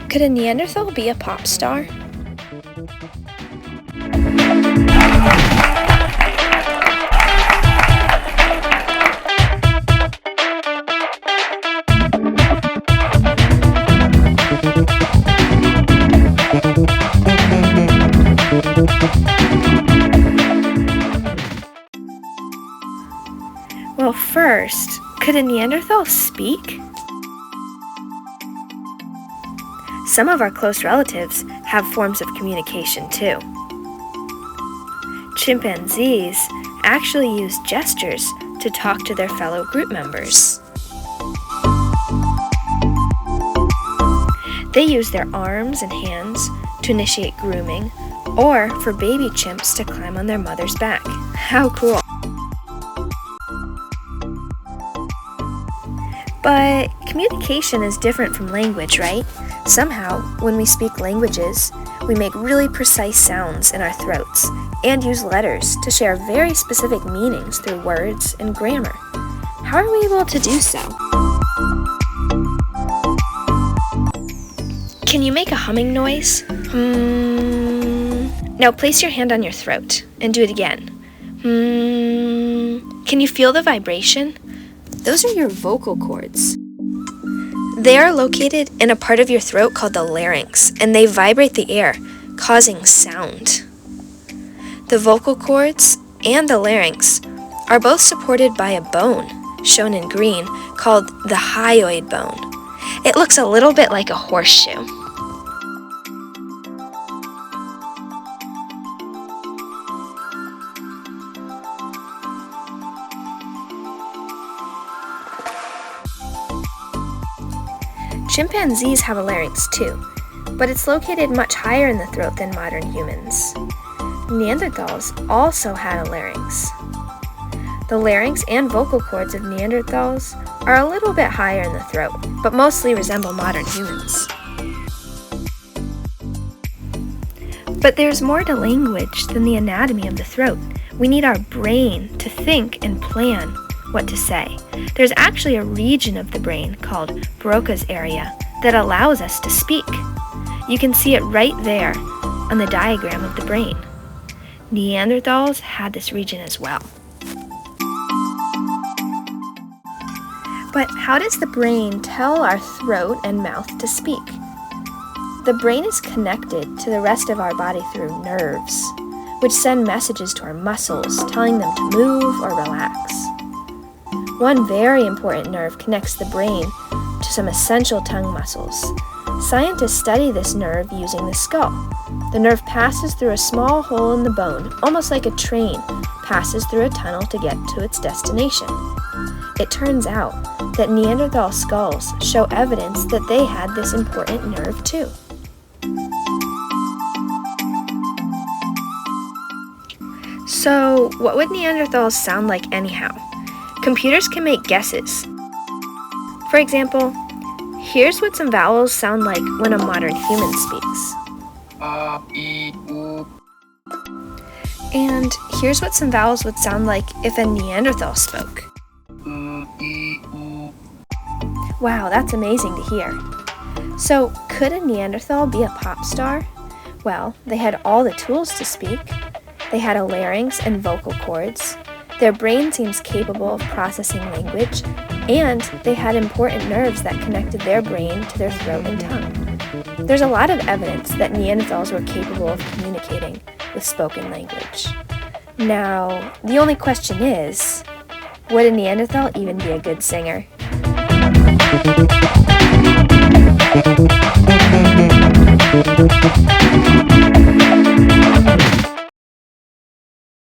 Could a Neanderthal be a pop star? Well, first, could a Neanderthal speak? Some of our close relatives have forms of communication too. Chimpanzees actually use gestures to talk to their fellow group members. They use their arms and hands to initiate grooming or for baby chimps to climb on their mother's back. How cool! But communication is different from language, right? Somehow, when we speak languages, we make really precise sounds in our throats and use letters to share very specific meanings through words and grammar. How are we able to do so? Can you make a humming noise? Now place your hand on your throat and do it again. Can you feel the vibration? Those are your vocal cords. They are located in a part of your throat called the larynx, and they vibrate the air, causing sound. The vocal cords and the larynx are both supported by a bone, shown in green, called the hyoid bone. It looks a little bit like a horseshoe. Chimpanzees have a larynx too, but it's located much higher in the throat than modern humans. Neanderthals also had a larynx. The larynx and vocal cords of Neanderthals are a little bit higher in the throat, but mostly resemble modern humans. But there's more to language than the anatomy of the throat. We need our brain to think and plan what to say. There's actually a region of the brain called Broca's area that allows us to speak. You can see it right there on the diagram of the brain. Neanderthals had this region as well. But how does the brain tell our throat and mouth to speak? The brain is connected to the rest of our body through nerves, which send messages to our muscles telling them to move or relax. One very important nerve connects the brain to some essential tongue muscles. Scientists study this nerve using the skull. The nerve passes through a small hole in the bone, almost like a train passes through a tunnel to get to its destination. It turns out that Neanderthal skulls show evidence that they had this important nerve too. So, what would Neanderthals sound like anyhow? Computers can make guesses. For example, here's what some vowels sound like when a modern human speaks. And here's what some vowels would sound like if a Neanderthal spoke. Wow, that's amazing to hear. So, could a Neanderthal be a pop star? Well, they had all the tools to speak. They had a larynx and vocal cords. Their brain seems capable of processing language, and they had important nerves that connected their brain to their throat and tongue. There's a lot of evidence that Neanderthals were capable of communicating with spoken language. Now, the only question is, would a Neanderthal even be a good singer?